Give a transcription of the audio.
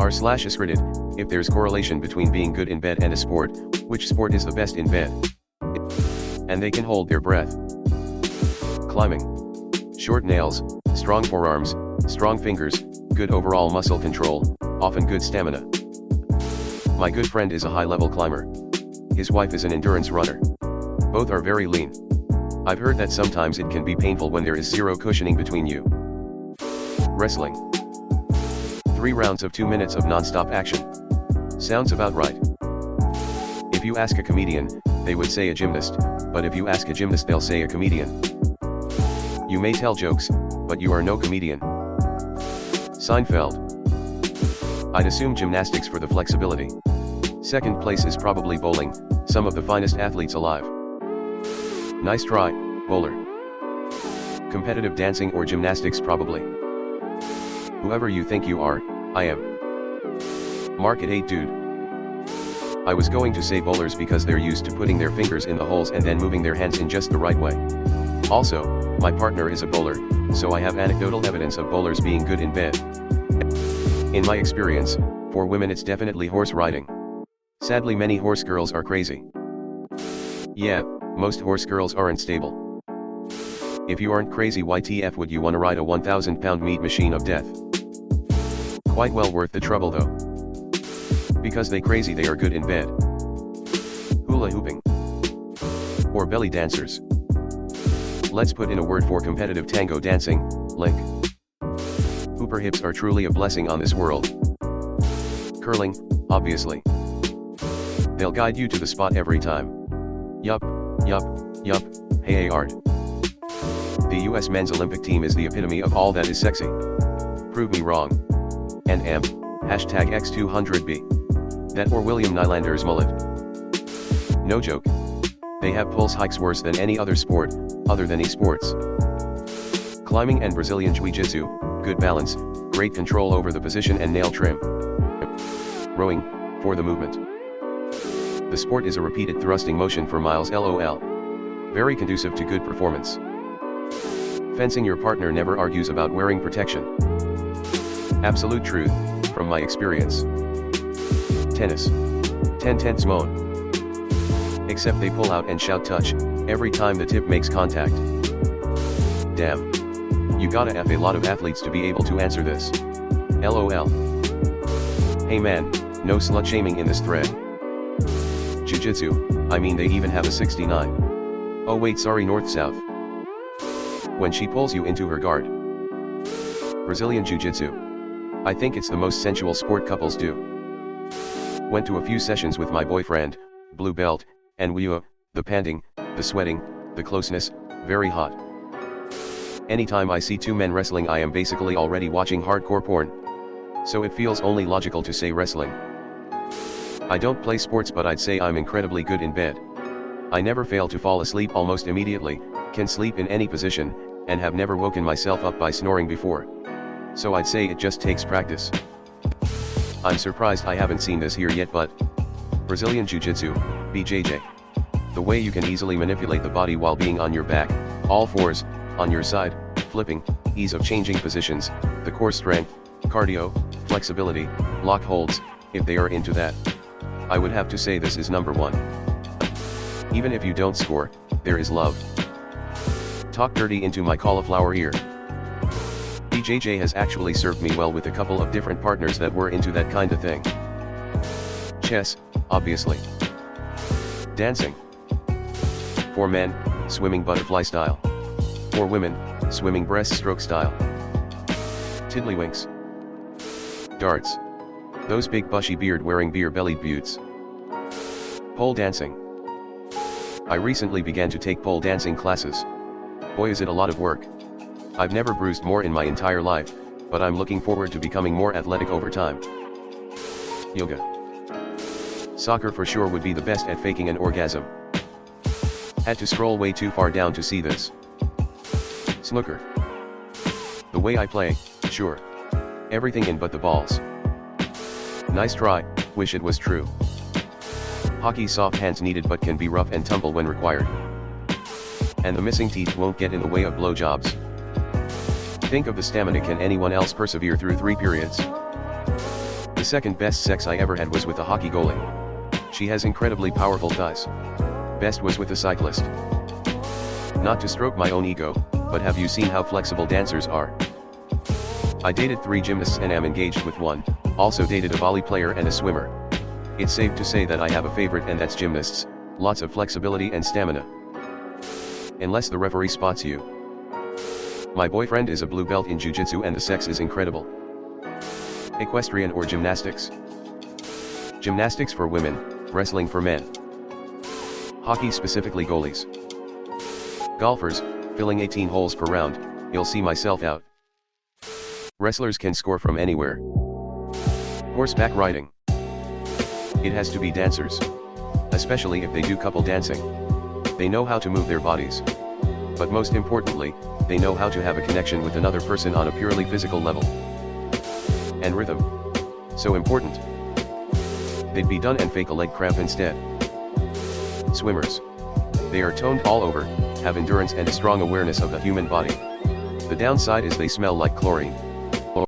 r/askreddit, if there's correlation between being good in bed and a sport, which sport is the best in bed? And they can hold their breath. Climbing. Short nails, strong forearms, strong fingers, good overall muscle control, often good stamina. My good friend is a high-level climber. His wife is an endurance runner. Both are very lean. I've heard that sometimes it can be painful when there is zero cushioning between you. Wrestling. 3 rounds of 2 minutes of non-stop action. Sounds about right. If you ask a comedian, they would say a gymnast, but if you ask a gymnast they'll say a comedian. You may tell jokes, but you are no comedian. Seinfeld. I'd assume gymnastics for the flexibility. Second place is probably bowling, some of the finest athletes alive. Nice try, bowler. Competitive dancing or gymnastics probably. Whoever you think you are, I am. Mark at 8 dude. I was going to say bowlers because they're used to putting their fingers in the holes and then moving their hands in just the right way. Also, my partner is a bowler, so I have anecdotal evidence of bowlers being good in bed. In my experience, for women it's definitely horse riding. Sadly many horse girls are crazy. Yeah, most horse girls aren't stable. If you aren't crazy, YTF would you want to ride a 1,000-pound meat machine of death? Quite well worth the trouble though. Because they crazy they are good in bed. Hula hooping. Or belly dancers. Let's put in a word for competitive tango dancing, link. Hooper hips are truly a blessing on this world. Curling, obviously. They'll guide you to the spot every time. Yup, hey art. The US men's Olympic team is the epitome of all that is sexy. Prove me wrong. And amp, #X200B. That or William Nylander's mullet. No joke. They have pulse hikes worse than any other sport, other than esports. Climbing and Brazilian Jiu-Jitsu, good balance, great control over the position and nail trim. Rowing, for the movement. The sport is a repeated thrusting motion for miles LOL. Very conducive to good performance. Fencing, your partner never argues about wearing protection. Absolute truth, from my experience. Tennis. 10/10 moan. Except they pull out and shout touch, every time the tip makes contact. Damn. You gotta F a lot of athletes to be able to answer this. LOL. Hey man, no slut shaming in this thread. Jiu-Jitsu, I mean they even have a 69. Oh wait, sorry, north-south. When she pulls you into her guard. Brazilian Jiu-Jitsu. I think it's the most sensual sport couples do. Went to a few sessions with my boyfriend, blue belt, and the panting, the sweating, the closeness, very hot. Anytime I see 2 men wrestling I am basically already watching hardcore porn. So it feels only logical to say wrestling. I don't play sports but I'd say I'm incredibly good in bed. I never fail to fall asleep almost immediately, can sleep in any position, and have never woken myself up by snoring before. So I'd say it just takes practice. I'm surprised I haven't seen this here yet, but Brazilian Jiu-Jitsu, BJJ. The way you can easily manipulate the body while being on your back, all fours, on your side, flipping, ease of changing positions, the core strength, cardio, flexibility, lock holds, if they are into that. I would have to say this is number 1. Even if you don't score, there is love. Talk dirty into my cauliflower ear. BJJ has actually served me well with a couple of different partners that were into that kind of thing. Chess, obviously. Dancing. For men, swimming butterfly style. For women, swimming breaststroke style. Tiddlywinks. Darts. Those big bushy beard wearing beer-bellied buttes. Pole dancing. I recently began to take pole dancing classes. Boy is it a lot of work. I've never bruised more in my entire life, but I'm looking forward to becoming more athletic over time. Yoga. Soccer for sure would be the best at faking an orgasm. Had to scroll way too far down to see this. Snooker. The way I play, sure. Everything in but the balls. Nice try, wish it was true. Hockey, soft hands needed but can be rough and tumble when required. And the missing teeth won't get in the way of blowjobs. Think of the stamina. Can anyone else persevere through 3 periods? The second best sex I ever had was with a hockey goalie. She has incredibly powerful thighs. Best was with a cyclist. Not to stroke my own ego, but have you seen how flexible dancers are? I dated 3 gymnasts and am engaged with one, also dated a volley player and a swimmer. It's safe to say that I have a favorite, and that's gymnasts, lots of flexibility and stamina. Unless the referee spots you. My boyfriend is a blue belt in jiu-jitsu and the sex is incredible. Equestrian or gymnastics? Gymnastics for women, wrestling for men. Hockey, specifically goalies. Golfers, filling 18 holes per round, you'll see myself out. Wrestlers can score from anywhere. Horseback riding. It has to be dancers. Especially if they do couple dancing. They know how to move their bodies. But most importantly, they know how to have a connection with another person on a purely physical level. And rhythm. So important. They'd be done and fake a leg cramp instead. Swimmers. They are toned all over, have endurance and a strong awareness of the human body. The downside is they smell like chlorine.